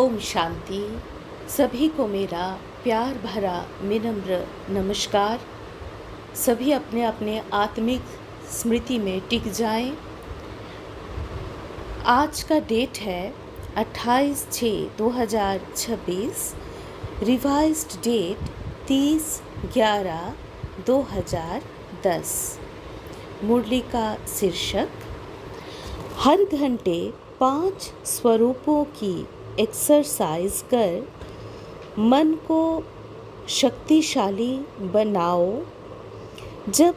ओम शांति। सभी को मेरा प्यार भरा विनम्र नमस्कार। सभी अपने अपने आत्मिक स्मृति में टिक जाएं। आज का डेट है 28/6/2026। Revised date 30/11/2010। मुरली का शीर्षक हर घंटे 5 स्वरूपों की एक्सरसाइज कर मन को शक्तिशाली बनाओ। जब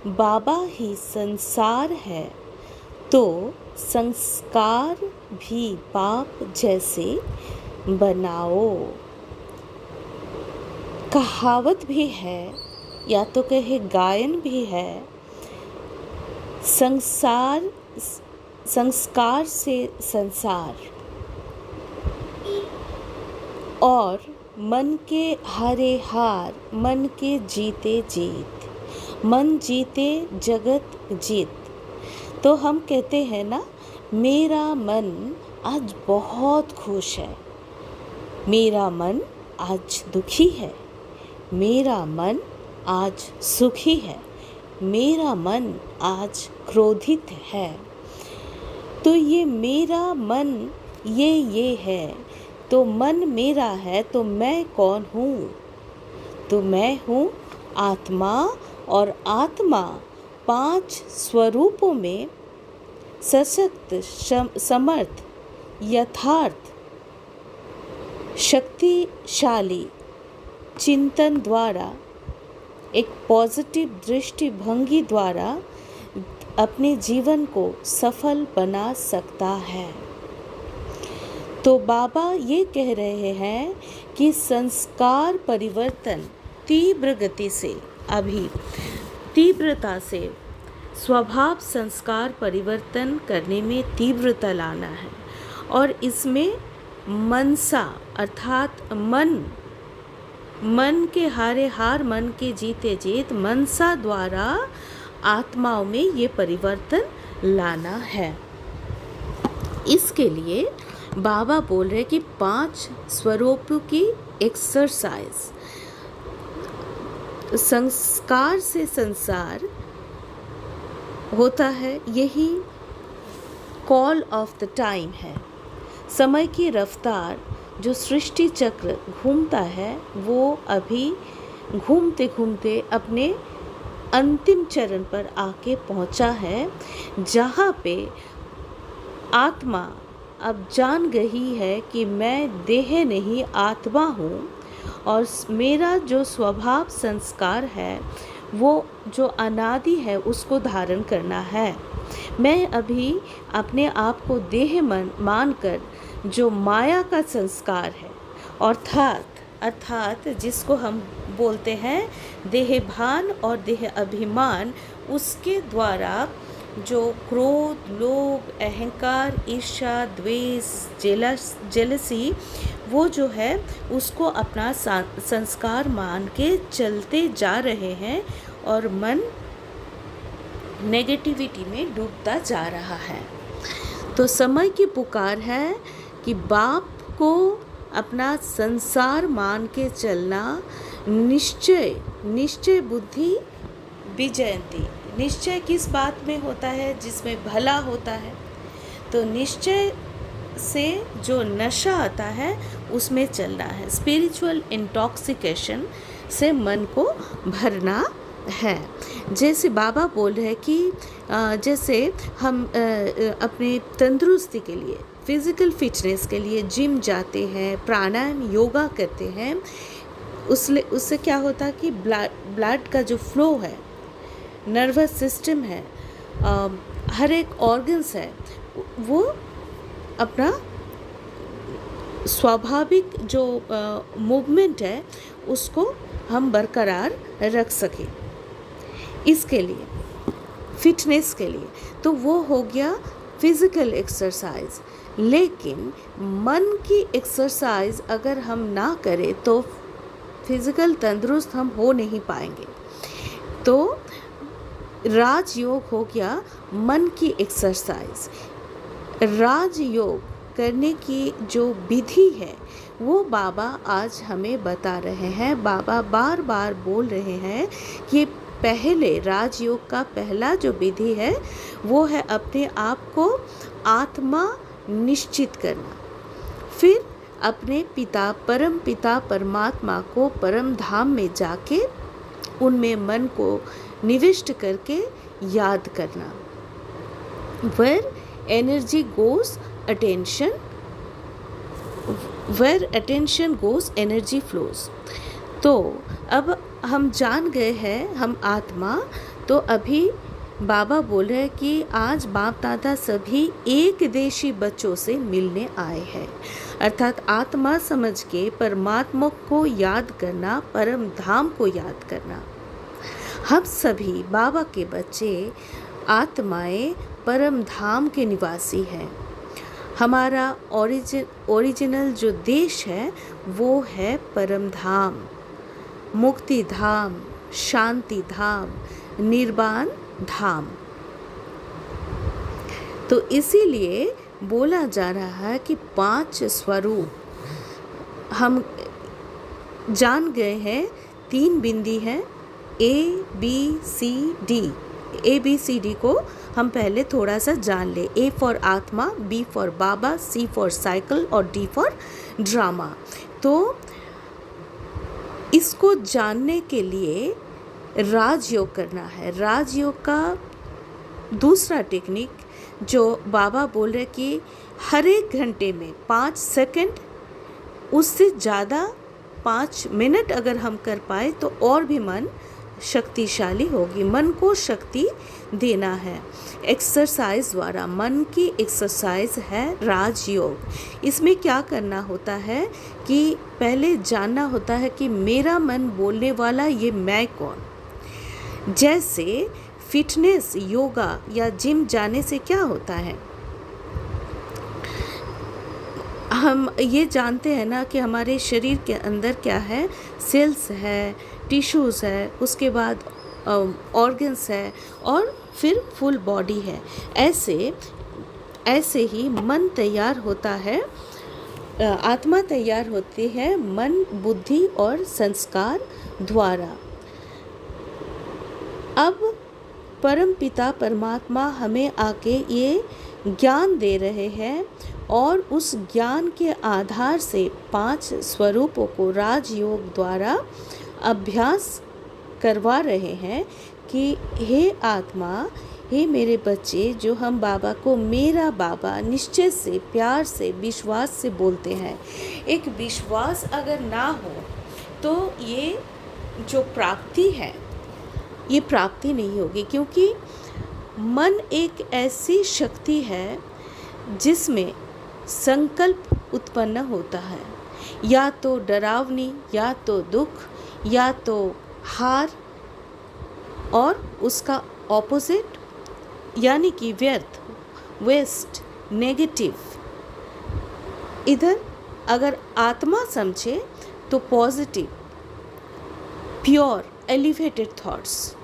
बाबा ही संसार है तो संस्कार भी बाप जैसे बनाओ। कहावत भी है या तो कहे गायन भी है, संस्कार से संसार और मन के हारे हार, मन के जीते जीत, मन जीते जगत जीत। तो हम कहते हैं ना, मेरा मन आज बहुत खुश है, मेरा मन आज दुखी है, मेरा मन आज सुखी है, मेरा मन आज क्रोधित है। तो ये मेरा मन ये है। तो मन मेरा है तो मैं कौन हूँ? तो मैं हूँ आत्मा, और आत्मा 5 स्वरूपों में सशक्त, समर्थ, यथार्थ, शक्तिशाली चिंतन द्वारा, एक पॉजिटिव दृष्टिभंगी द्वारा अपने जीवन को सफल बना सकता है। तो बाबा ये कह रहे हैं कि संस्कार परिवर्तन तीव्र गति से, अभी तीव्रता से स्वभाव संस्कार परिवर्तन करने में तीव्रता लाना है। और इसमें मनसा अर्थात मन के हारे हार, मन के जीते जीत, मनसा द्वारा आत्माओं में ये परिवर्तन लाना है। इसके लिए बाबा बोल रहे कि 5 स्वरूपों की एक्सरसाइज, संस्कार से संसार होता है, यही कॉल ऑफ द टाइम है। समय की रफ्तार जो सृष्टि चक्र घूमता है, वो अभी घूमते घूमते अपने अंतिम चरण पर आके पहुंचा है, जहाँ पे आत्मा अब जान गई है कि मैं देह नहीं आत्मा हूँ, और मेरा जो स्वभाव संस्कार है वो जो अनादि है उसको धारण करना है। मैं अभी अपने आप को देह मानकर जो माया का संस्कार है, अर्थात जिसको हम बोलते हैं देह भान और देह अभिमान, उसके द्वारा जो क्रोध, लोभ, अहंकार, ईर्ष्या, द्वेष, जेलसी, वो जो है उसको अपना संस्कार मान के चलते जा रहे हैं, और मन नेगेटिविटी में डूबता जा रहा है। तो समय की पुकार है कि बाप को अपना संसार मान के चलना। निश्चय बुद्धि विजयंती। निश्चय किस बात में होता है? जिसमें भला होता है। तो निश्चय से जो नशा आता है उसमें चलना है। स्पिरिचुअल इंटॉक्सिकेशन से मन को भरना है। जैसे बाबा बोल रहे हैं कि जैसे हम अपने तंदुरुस्ती के लिए, फिज़िकल फिटनेस के लिए जिम जाते हैं, प्राणायाम, योगा करते हैं, उससे क्या होता है कि ब्लड का जो फ्लो है, नर्वस सिस्टम है, हर एक ऑर्गन्स है, वो अपना स्वाभाविक जो मूवमेंट है उसको हम बरकरार रख सकें। इसके लिए, फिटनेस के लिए, तो वो हो गया फिज़िकल एक्सरसाइज। लेकिन मन की एक्सरसाइज अगर हम ना करें तो फिज़िकल तंदुरुस्त हम हो नहीं पाएंगे। तो राजयोग हो गया मन की एक्सरसाइज। राजयोग करने की जो विधि है वो बाबा आज हमें बता रहे हैं। बाबा बार बार बोल रहे हैं कि पहले राजयोग का पहला जो विधि है वो है अपने आप को आत्मा निश्चित करना, फिर अपने परम पिता परमात्मा को परम धाम में जाके उनमें मन को निविष्ट करके याद करना। Where energy goes, where attention goes, energy flows। तो अब हम जान गए हैं हम आत्मा, तो अभी बाबा बोल रहे हैं कि आज बाप दादा सभी एक देशी बच्चों से मिलने आए हैं, अर्थात आत्मा समझ के परमात्मा को याद करना, परम धाम को याद करना। हम सभी बाबा के बच्चे, आत्माएं परम धाम के निवासी हैं। हमारा ओरिजिनल जो देश है वो है परम धाम, मुक्ति धाम, शांति धाम, निर्वाण धाम। तो इसीलिए बोला जा रहा है कि 5 स्वरूप हम जान गए हैं। 3 बिंदी है ABCD को हम पहले थोड़ा सा जान ले। A फॉर आत्मा, B for Baba, C for cycle और D फॉर ड्रामा। तो इसको जानने के लिए राजयोग करना है। राजयोग का दूसरा टेक्निक जो बाबा बोल रहे कि हर एक घंटे में 5 सेकंड, उससे ज़्यादा 5 मिनट अगर हम कर पाए तो और भी मन शक्तिशाली होगी। मन को शक्ति देना है एक्सरसाइज द्वारा। मन की एक्सरसाइज है राजयोग। इसमें क्या करना होता है कि पहले जानना होता है कि मेरा मन बोलने वाला ये मैं कौन। जैसे फिटनेस, योगा या जिम जाने से क्या होता है, हम ये जानते हैं ना कि हमारे शरीर के अंदर क्या है, सेल्स है, टिश्यूज़ है, उसके बाद ऑर्गन्स है और फिर फुल बॉडी है। ऐसे ही मन तैयार होता है, आत्मा तैयार होती है मन, बुद्धि और संस्कार द्वारा। अब परम पिता परमात्मा हमें आके ये ज्ञान दे रहे हैं और उस ज्ञान के आधार से 5 स्वरूपों को राजयोग द्वारा अभ्यास करवा रहे हैं कि हे आत्मा, हे मेरे बच्चे, जो हम बाबा को मेरा बाबा निश्चय से, प्यार से, विश्वास से बोलते हैं। एक विश्वास अगर ना हो तो ये जो प्राप्ति है ये प्राप्ति नहीं होगी, क्योंकि मन एक ऐसी शक्ति है जिसमें संकल्प उत्पन्न होता है, या तो डरावनी, या तो दुख, या तो हार और उसका ऑपोजिट, यानी कि व्यर्थ, वेस्ट, नेगेटिव। इधर अगर आत्मा समझे तो पॉजिटिव, प्योर, एलिवेटेड थॉट्स।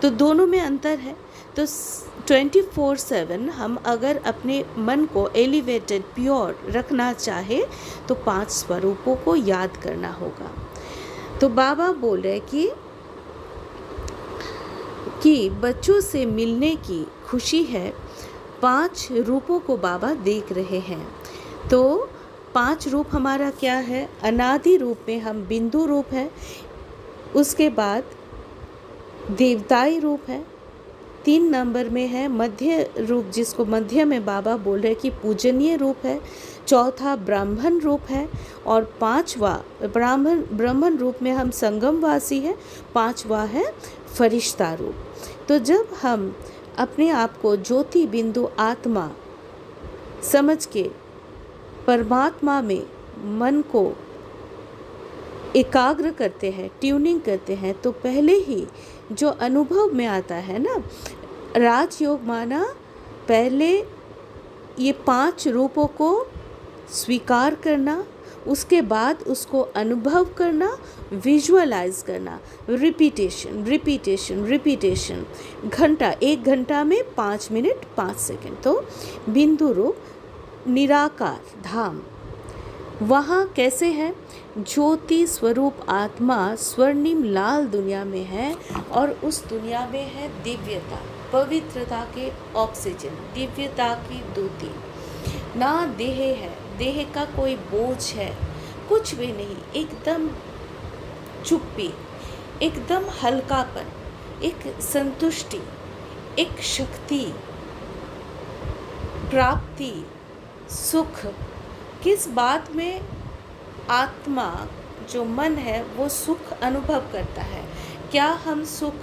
तो दोनों में अंतर है। तो 24/7 हम अगर अपने मन को एलिवेटेड, प्योर रखना चाहे तो 5 स्वरूपों को याद करना होगा। तो बाबा बोल रहे कि बच्चों से मिलने की खुशी है। 5 रूपों को बाबा देख रहे हैं। तो 5 रूप हमारा क्या है? अनादि रूप में हम बिंदु रूप है, उसके बाद देवताई रूप है, 3 नंबर में है मध्य रूप, जिसको मध्य में बाबा बोल रहे कि पूजनीय रूप है, चौथा ब्राह्मण रूप है और 5वां ब्राह्मण रूप में हम संगमवासी है, 5वां है फरिश्ता रूप। तो जब हम अपने आप को ज्योति बिंदु आत्मा समझ के परमात्मा में मन को एकाग्र करते हैं, ट्यूनिंग करते हैं, तो पहले ही जो अनुभव में आता है ना, राजयोग माना पहले ये 5 रूपों को स्वीकार करना, उसके बाद उसको अनुभव करना, विजुअलाइज करना, रिपीटेशन, घंटा, 1 घंटा में 5 मिनट 5 सेकंड। तो बिंदु रूप निराकार धाम, वहाँ कैसे है? ज्योति स्वरूप आत्मा स्वर्णिम लाल दुनिया में है और उस दुनिया में है दिव्यता, पवित्रता के ऑक्सीजन, दिव्यता की दूती। ना देह है, देह का कोई बोझ है, कुछ भी नहीं, एकदम चुप्पी, एकदम हल्कापन, एक संतुष्टि, एक शक्ति, प्राप्ति, सुख। किस बात में आत्मा जो मन है वो सुख अनुभव करता है? क्या हम सुख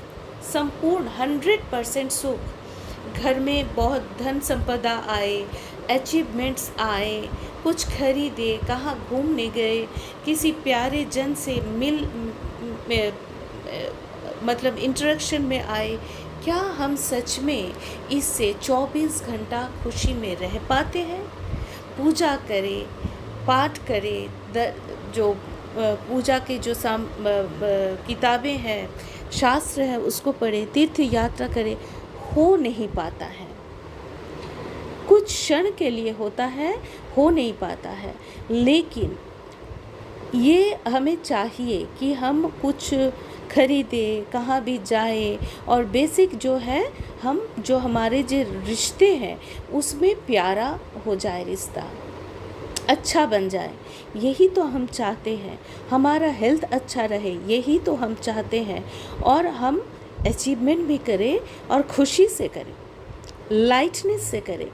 संपूर्ण 100% सुख, घर में बहुत धन संपदा आए, अचीवमेंट्स आए, कुछ खरीदे, कहाँ घूमने गए, किसी प्यारे जन से मतलब इंटरेक्शन में आए, क्या हम सच में इससे 24 घंटा खुशी में रह पाते हैं? पूजा करें, पाठ करें, जो पूजा के जो किताबें हैं, शास्त्र है, उसको पढ़ें, तीर्थ यात्रा करें, हो नहीं पाता है। कुछ क्षण के लिए होता है, हो नहीं पाता है। लेकिन ये हमें चाहिए कि हम कुछ खरीदें, कहाँ भी जाए, और बेसिक जो है, हम जो हमारे जो रिश्ते हैं उसमें प्यारा हो जाए, रिश्ता अच्छा बन जाए, यही तो हम चाहते हैं। हमारा हेल्थ अच्छा रहे, यही तो हम चाहते हैं। और हम अचीवमेंट भी करें और खुशी से करें, लाइटनेस से करें।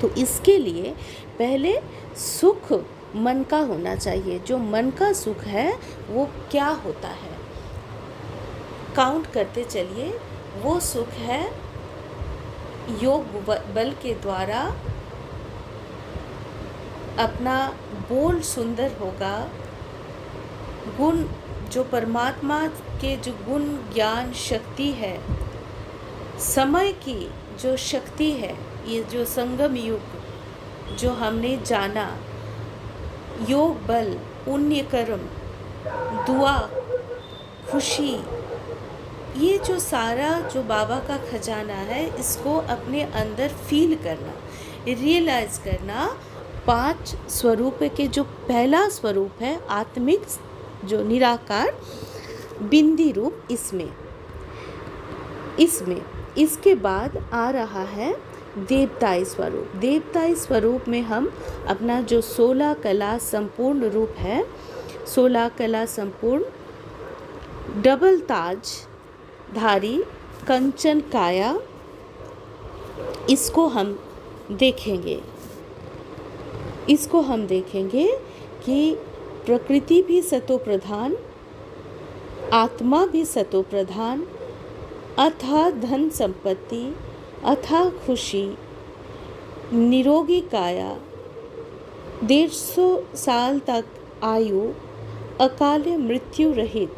तो इसके लिए पहले सुख मन का होना चाहिए। जो मन का सुख है वो क्या होता है? काउंट करते चलिए। वो सुख है योग बल के द्वारा अपना बोल सुंदर होगा, गुण जो परमात्मा के जो गुण ज्ञान शक्ति है, समय की जो शक्ति है, ये जो संगम युग जो हमने जाना, योग बल, पुण्य कर्म, दुआ, खुशी, ये जो सारा जो बाबा का खजाना है, इसको अपने अंदर फील करना, रियलाइज करना। 5 स्वरूप के जो पहला स्वरूप है आत्मिक, जो निराकार बिंदी रूप, इसमें इसके बाद आ रहा है देवताई स्वरूप। देवताई स्वरूप में हम अपना जो 16 कला संपूर्ण रूप है, 16 कला संपूर्ण डबल ताज धारी कंचन काया, इसको हम देखेंगे। कि प्रकृति भी सतो प्रधान, आत्मा भी सतो प्रधान, अथा धन संपत्ति, अथा खुशी, निरोगी काया, 150 साल तक आयु, अकाल मृत्यु रहित।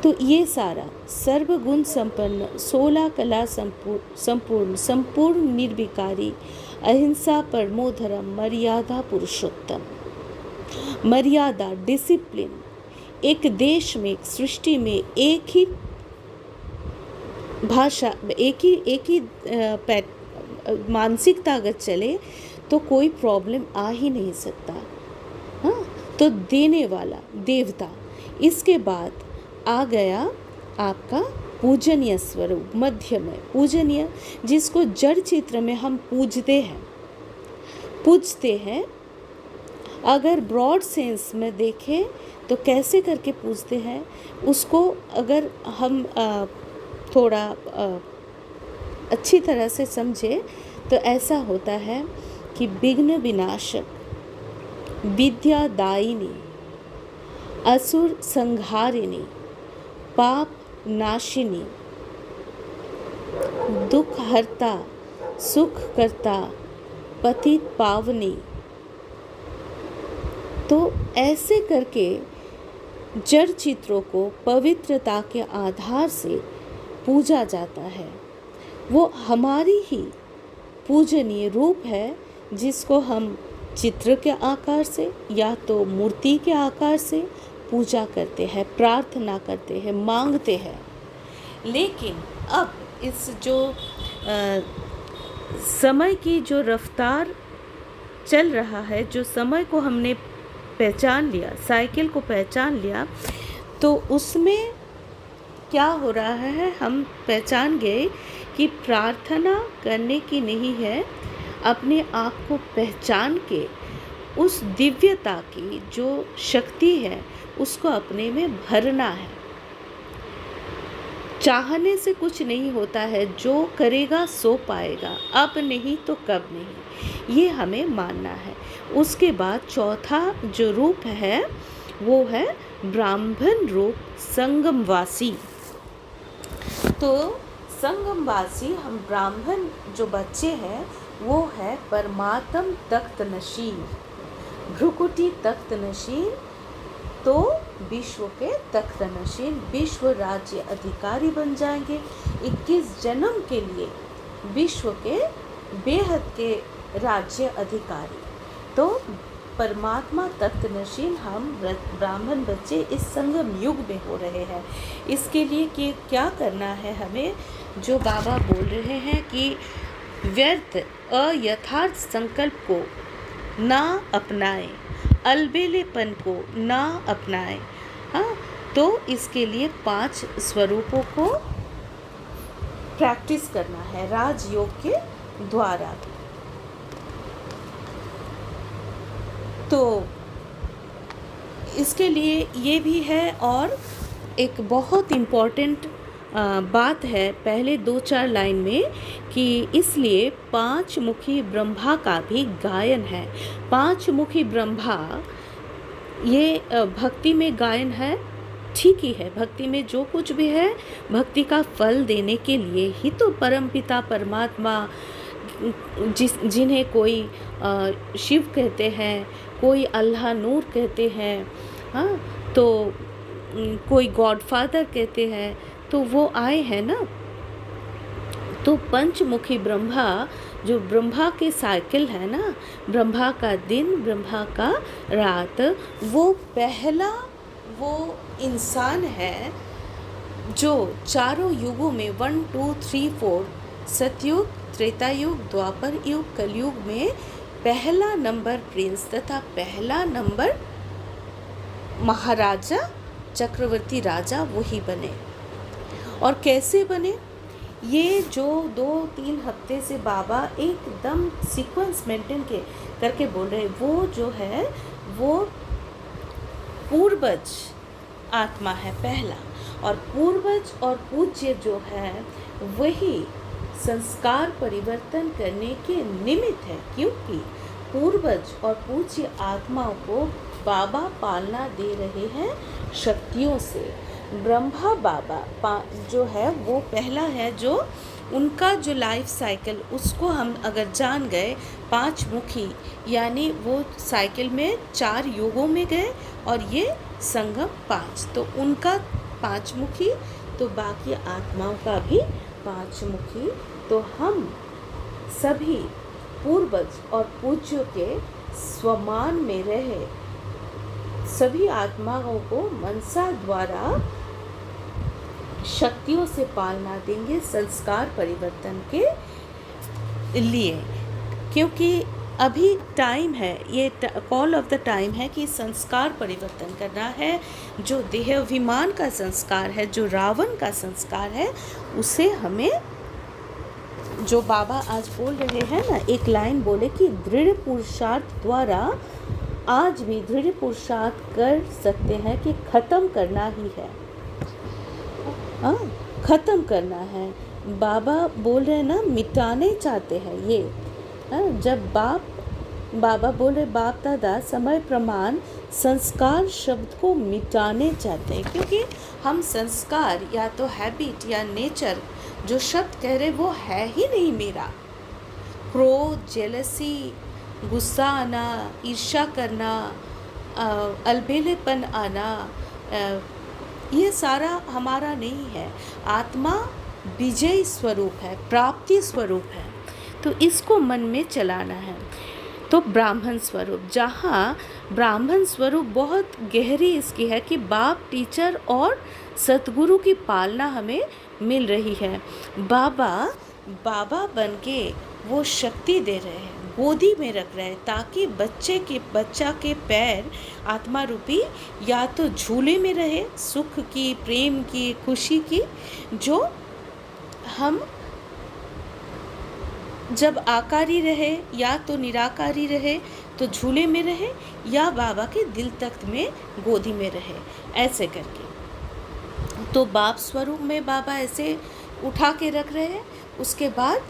तो ये सारा सर्वगुण संपन्न, 16 कला संपूर्ण निर्विकारी, अहिंसा परमो धर्म, मर्यादा पुरुषोत्तम। मर्यादा, डिसिप्लिन, एक देश में, एक सृष्टि में एक ही भाषा, एक ही मानसिकता अगर चले तो कोई प्रॉब्लम आ ही नहीं सकता। हाँ, तो देने वाला देवता। इसके बाद आ गया आपका पूजनीय स्वरूप, मध्य में पूजनीय, जिसको जड़ चित्र में हम पूजते हैं। अगर ब्रॉड सेंस में देखें तो कैसे करके पूजते हैं उसको, अगर हम थोड़ा अच्छी तरह से समझे तो ऐसा होता है कि विघ्न विनाशक, विद्यादायिनी, असुर संहारिणी, पाप नाशिनी, दुख हरता, सुख करता, पतित पावनी। तो ऐसे करके जड़ चित्रों को पवित्रता के आधार से पूजा जाता है। वो हमारी ही पूजनीय रूप है, जिसको हम चित्र के आकार से या तो मूर्ति के आकार से पूजा करते हैं, प्रार्थना करते हैं, मांगते हैं। लेकिन अब इस जो समय की जो रफ्तार चल रहा है, जो समय को हमने पहचान लिया, साइकिल को पहचान लिया, तो उसमें क्या हो रहा है, हम पहचान गए कि प्रार्थना करने की नहीं है, अपने आप को पहचान के उस दिव्यता की जो शक्ति है उसको अपने में भरना है। चाहने से कुछ नहीं होता है, जो करेगा सो पाएगा, अब नहीं तो कब नहीं, ये हमें मानना है। उसके बाद चौथा जो रूप है वो है ब्राह्मण रूप संगमवासी। तो संगमवासी हम ब्राह्मण जो बच्चे हैं वो है परमात्म तख्त नशीन, भ्रुकुटी तख्त नशीन, तो विश्व के तख्त नशीन, विश्व राज्य अधिकारी बन जाएंगे। 21 जन्म के लिए विश्व के बेहद के राज्य अधिकारी। तो परमात्मा तख्त नशीन हम ब्राह्मण बच्चे इस संगम युग में हो रहे हैं। इसके लिए कि क्या करना है हमें, जो बाबा बोल रहे हैं कि व्यर्थ अयथार्थ संकल्प को ना अपनाएं, अलबेलेपन को ना अपनाएं। हाँ, तो इसके लिए 5 स्वरूपों को प्रैक्टिस करना है राजयोग के द्वारा। तो इसके लिए ये भी है, और एक बहुत इम्पॉर्टेंट बात है पहले 2-4 लाइन में कि इसलिए 5 मुखी ब्रह्मा का भी गायन है। 5 मुखी ब्रह्मा ये भक्ति में गायन है, ठीक ही है। भक्ति में जो कुछ भी है भक्ति का फल देने के लिए ही तो परमपिता परमात्मा, जिन्हें कोई शिव कहते हैं, कोई अल्लाह नूर कहते हैं, हाँ, तो कोई गॉडफादर कहते हैं, तो वो आए हैं ना। तो पंचमुखी ब्रह्मा, जो ब्रह्मा के साइकिल है ना, ब्रह्मा का दिन, ब्रह्मा का रात, वो पहला वो इंसान है जो चारों युगों में 1, 2, 3, 4 सतयुग, त्रेता युग, द्वापर युग, कलयुग में पहला नंबर प्रिंस तथा पहला नंबर महाराजा, चक्रवर्ती राजा वही बने। और कैसे बने, ये जो 2-3 हफ्ते से बाबा एकदम सीक्वेंस मेंटेन करके बोल रहे हैं, वो जो है वो पूर्वज आत्मा है पहला, और पूर्वज और पूज्य जो है वही संस्कार परिवर्तन करने के निमित्त है, क्योंकि पूर्वज और पूज्य आत्माओं को बाबा पालना दे रहे हैं शक्तियों से। ब्रह्मा बाबा जो है वो पहला है, जो उनका जो लाइफ साइकिल उसको हम अगर जान गए, 5 मुखी, यानी वो साइकिल में 4 युगों में गए, और ये संगम 5, तो उनका 5 मुखी, तो बाकी आत्माओं का भी 5 मुखी। तो हम सभी पूर्वज और पूज्यों के स्वमान में रहे सभी आत्माओं को मनसा द्वारा शक्तियों से पालना देंगे संस्कार परिवर्तन के लिए, क्योंकि अभी टाइम है, ये कॉल ऑफ द टाइम है कि संस्कार परिवर्तन करना है। जो देहाभिमान का संस्कार है, जो रावण का संस्कार है, उसे हमें, जो बाबा आज बोल रहे हैं ना, एक लाइन बोले कि दृढ़ पुरुषार्थ द्वारा आज भी दृढ़ पुरुषार्थ कर सकते हैं कि ख़त्म करना ही है। हाँ, ख़त्म करना है। बाबा बोल रहे हैं ना, मिटाने चाहते हैं ये। हाँ, जब बाबा बोल रहे बाप दादा समय प्रमाण संस्कार शब्द को मिटाने चाहते हैं, क्योंकि हम संस्कार या तो हैबिट या नेचर, जो शब्द कह रहे वो है ही नहीं मेरा। क्रोध, जेलसी, गुस्सा आना, ईर्ष्या करना, अलबेलेपन आना, ये सारा हमारा नहीं है। आत्मा विजय स्वरूप है, प्राप्ति स्वरूप है, तो इसको मन में चलाना है। तो ब्राह्मण स्वरूप, जहाँ ब्राह्मण स्वरूप बहुत गहरी इसकी है कि बाप, टीचर और सतगुरु की पालना हमें मिल रही है। बाबा बन के वो शक्ति दे रहे हैं, गोदी में रख रहे हैं, ताकि बच्चा के पैर आत्मा रूपी या तो झूले में रहे, सुख की, प्रेम की, खुशी की, जो हम जब आकारी रहे या तो निराकारी रहे तो झूले में रहे, या बाबा के दिल तख्त में गोदी में रहे, ऐसे करके। तो बाप स्वरूप में बाबा ऐसे उठा के रख रहे हैं। उसके बाद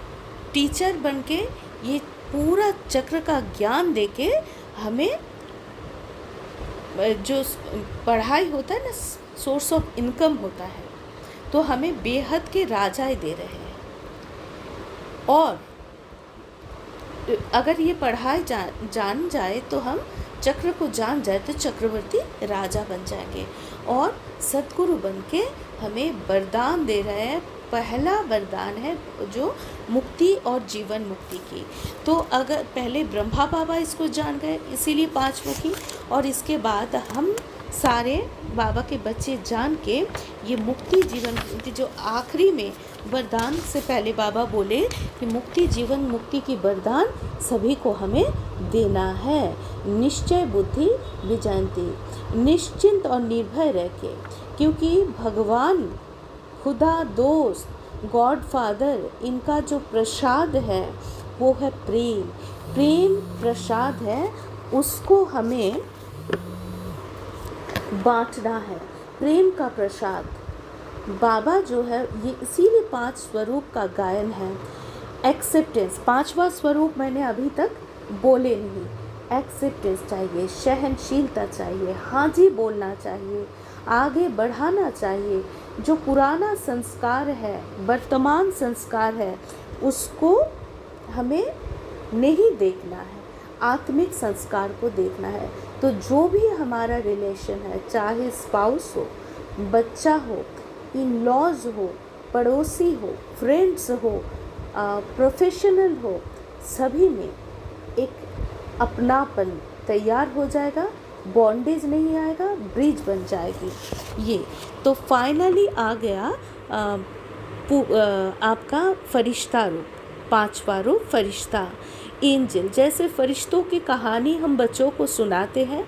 टीचर बन के ये पूरा चक्र का ज्ञान दे के हमें, जो पढ़ाई होता है ना, सोर्स ऑफ इनकम होता है, तो हमें बेहद के राजाएं दे रहे हैं। और अगर ये पढ़ाई जान जाए तो हम चक्र को जान जाए तो चक्रवर्ती राजा बन जाएंगे। और सद्गुरु बन के हमें वरदान दे रहे हैं। पहला वरदान है जो मुक्ति और जीवन मुक्ति की। तो अगर पहले ब्रह्मा बाबा इसको जान गए, इसीलिए 5 मुखी, और इसके बाद हम सारे बाबा के बच्चे जान के ये मुक्ति जीवन मुक्ति, जो आखिरी में वरदान से पहले बाबा बोले कि मुक्ति जीवन मुक्ति की वरदान सभी को हमें देना है। निश्चय बुद्धि विजयंती, निश्चिंत और निर्भय रह के, क्योंकि भगवान, खुदा, दोस्त, गॉड फादर, इनका जो प्रसाद है वो है प्रेम। प्रेम प्रसाद है, उसको हमें बांटना है। प्रेम का प्रसाद बाबा जो है, ये इसीलिए 5 स्वरूप का गायन है। एक्सेप्टेंस, 5वां स्वरूप मैंने अभी तक बोले नहीं। एक्सेप्टेंस चाहिए, सहनशीलता चाहिए, हाँ जी बोलना चाहिए, आगे बढ़ाना चाहिए। जो पुराना संस्कार है, वर्तमान संस्कार है, उसको हमें नहीं देखना है, आत्मिक संस्कार को देखना है। तो जो भी हमारा रिलेशन है, चाहे स्पाउस हो, बच्चा हो, इन लॉज हो, पड़ोसी हो, फ्रेंड्स हो, प्रोफेशनल हो, सभी में एक अपनापन तैयार हो जाएगा, बॉन्डेज नहीं आएगा, ब्रिज बन जाएगी। ये तो फाइनली आ गया आपका फरिश्ता रूप, 5वां रूप फरिश्ता, एंजल। जैसे फरिश्तों की कहानी हम बच्चों को सुनाते हैं,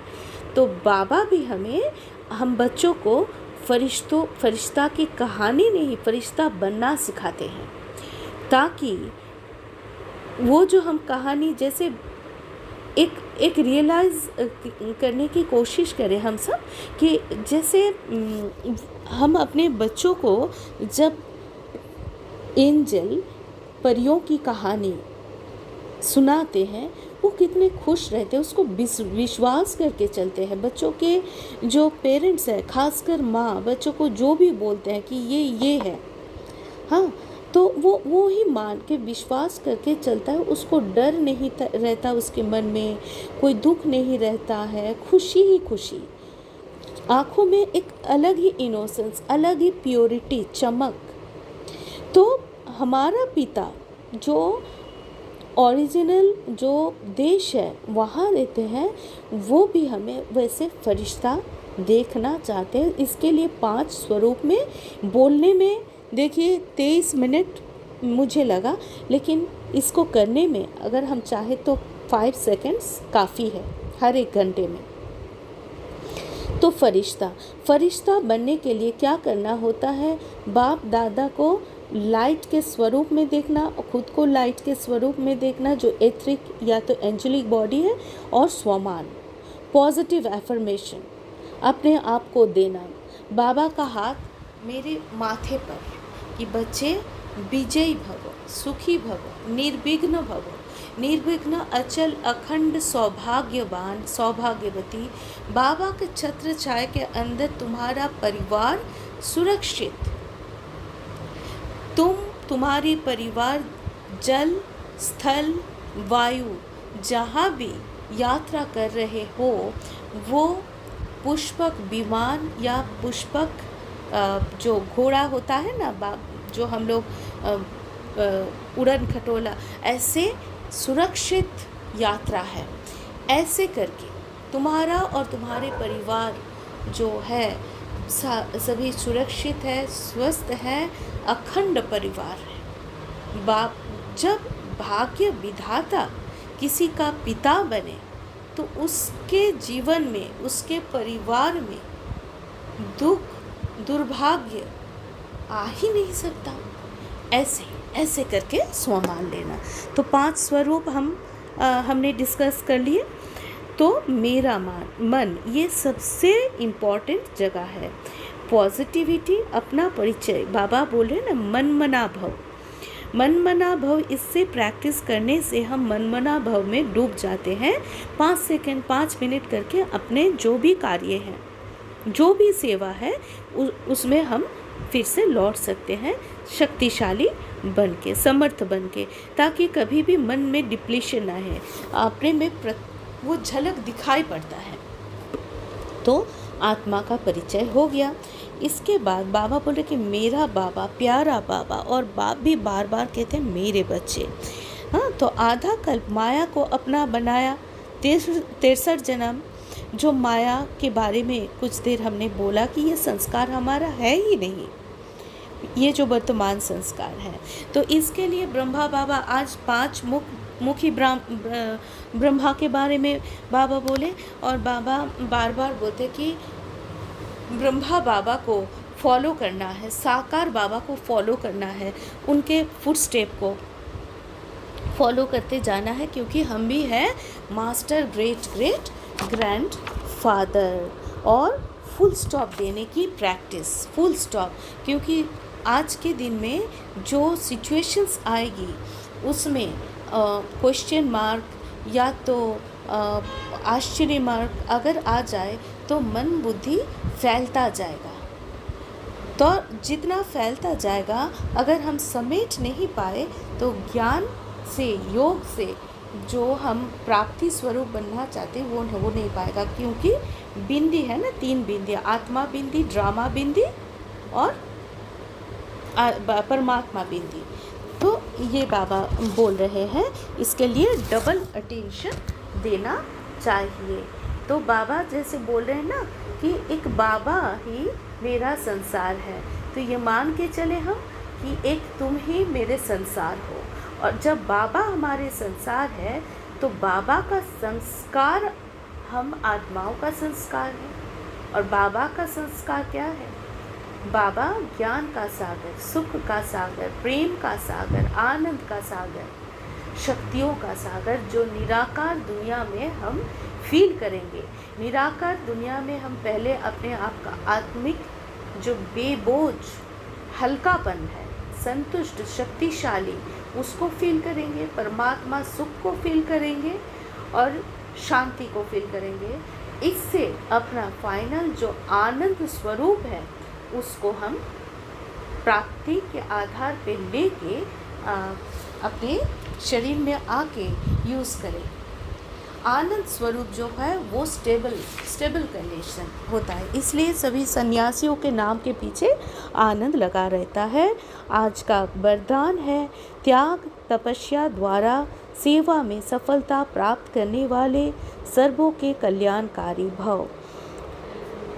तो बाबा भी हम बच्चों को फरिश्ता की कहानी नहीं, फरिश्ता बनना सिखाते हैं, ताकि वो जो हम कहानी जैसे एक रियलाइज़ करने की कोशिश करें हम सब, कि जैसे हम अपने बच्चों को जब एंजल, परियों की कहानी सुनाते हैं, वो कितने खुश रहते हैं, उसको विश्वास करके चलते हैं। बच्चों के जो पेरेंट्स हैं, खासकर माँ, बच्चों को जो भी बोलते हैं कि ये है, हाँ, तो वो ही मान के विश्वास करके चलता है। उसको डर नहीं रहता, उसके मन में कोई दुख नहीं रहता है, खुशी ही खुशी, आँखों में एक अलग ही इनोसेंस, अलग ही प्योरिटी, चमक। तो हमारा पिता जो ओरिजिनल जो देश है वहाँ रहते हैं, वो भी हमें वैसे फरिश्ता देखना चाहते हैं। इसके लिए 5 स्वरूप में बोलने में देखिए 23 मिनट मुझे लगा, लेकिन इसको करने में अगर हम चाहे तो 5 सेकंड्स काफ़ी है हर एक घंटे में। तो फरिश्ता बनने के लिए क्या करना होता है? बाप दादा को लाइट के स्वरूप में देखना, खुद को लाइट के स्वरूप में देखना, जो एथरिक या तो एंजेलिक बॉडी है, और स्वमान, पॉजिटिव एफर्मेशन अपने आप को देना। बाबा का हाथ मेरे माथे पर कि बच्चे विजयी भवो, सुखी भवो, निर्विघ्न भवो, निर्विघ्न, अचल, अखंड, सौभाग्यवान, सौभाग्यवती। बाबा के छत्र छाया के अंदर तुम्हारा परिवार सुरक्षित, तुम्हारी परिवार जल, स्थल, वायु, जहाँ भी यात्रा कर रहे हो, वो पुष्पक विमान या पुष्पक जो घोड़ा होता है ना, जो हम लोग उड़न खटोला, ऐसे सुरक्षित यात्रा है। ऐसे करके तुम्हारा और तुम्हारे परिवार जो है सभी सुरक्षित है, स्वस्थ है, अखंड परिवार है। जब भाग्य विधाता किसी का पिता बने तो उसके जीवन में, उसके परिवार में दुख, दुर्भाग्य आ ही नहीं सकता। ऐसे करके स्व मान लेना। तो 5 स्वरूप हमने डिस्कस कर लिए। तो मेरा मन ये सबसे इम्पॉर्टेंट जगह है। पॉजिटिविटी, अपना परिचय, बाबा बोल रहे ना मनमना भव। मनमना भव, इससे प्रैक्टिस करने से हम मनमना भव में डूब जाते हैं। 5 सेकंड 5 मिनट करके अपने जो भी कार्य हैं, जो भी सेवा है, उसमें हम फिर से लौट सकते हैं शक्तिशाली बन के, समर्थ बन के, ताकि कभी भी मन में डिप्लीशन ना है, अपने में वो झलक दिखाई पड़ता है। तो आत्मा का परिचय हो गया। इसके बाद बाबा बोले कि मेरा बाबा, प्यारा बाबा, और बाप भी बार बार कहते हैं मेरे बच्चे। हाँ, तो आधा कल्प माया को अपना बनाया, 63 जन्म, जो माया के बारे में कुछ देर हमने बोला कि ये संस्कार हमारा है ही नहीं, ये जो वर्तमान संस्कार है। तो इसके लिए ब्रह्मा बाबा आज 5 मुखी ब्रह्मा के बारे में बाबा बोले, और बाबा बार बार बोलते कि ब्रह्मा बाबा को फॉलो करना है, साकार बाबा को फॉलो करना है, उनके फुटस्टेप को फॉलो करते जाना है, क्योंकि हम भी हैं मास्टर ग्रेट ग्रैंड फादर। और फुल स्टॉप देने की प्रैक्टिस, फुल स्टॉप, क्योंकि आज के दिन में जो सिचुएशंस आएगी उसमें क्वेश्चन मार्क या तो आश्चर्य मार्क अगर आ जाए तो मन बुद्धि फैलता जाएगा। तो जितना फैलता जाएगा, अगर हम समेट नहीं पाए तो ज्ञान से, योग से जो हम प्राप्ति स्वरूप बनना चाहते हैं वो हो नहीं पाएगा, क्योंकि बिंदी है ना, 3 बिंदियाँ, आत्मा बिंदी, ड्रामा बिंदी और परमात्मा बिंदी। तो ये बाबा बोल रहे हैं, इसके लिए डबल अटेंशन देना चाहिए। तो बाबा जैसे बोल रहे हैं ना कि एक बाबा ही मेरा संसार है, तो ये मान के चले हम कि एक तुम ही मेरे संसार हो। और जब बाबा हमारे संसार है तो बाबा का संस्कार हम आत्माओं का संस्कार है। और बाबा का संस्कार क्या है? बाबा ज्ञान का सागर, सुख का सागर, प्रेम का सागर, आनंद का सागर, शक्तियों का सागर, जो निराकार दुनिया में हम फील करेंगे। निराकार दुनिया में हम पहले अपने आप का आत्मिक जो बेबोझ हल्कापन है, संतुष्ट, शक्तिशाली, उसको फील करेंगे, परमात्मा सुख को फील करेंगे और शांति को फील करेंगे। इससे अपना फाइनल जो आनंद स्वरूप है उसको हम प्राप्ति के आधार पे लेके अपने शरीर में आके यूज़ करें। आनंद स्वरूप जो है वो स्टेबल कंडीशन होता है, इसलिए सभी सन्यासियों के नाम के पीछे आनंद लगा रहता है। आज का वरदान है, त्याग तपस्या द्वारा सेवा में सफलता प्राप्त करने वाले सर्वों के कल्याणकारी भव।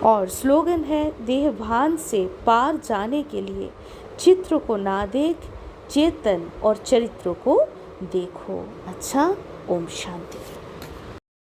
और स्लोगन है, देहभान से पार जाने के लिए चित्र को ना देख, चेतन और चरित्र को देखो। अच्छा, ओम शांति।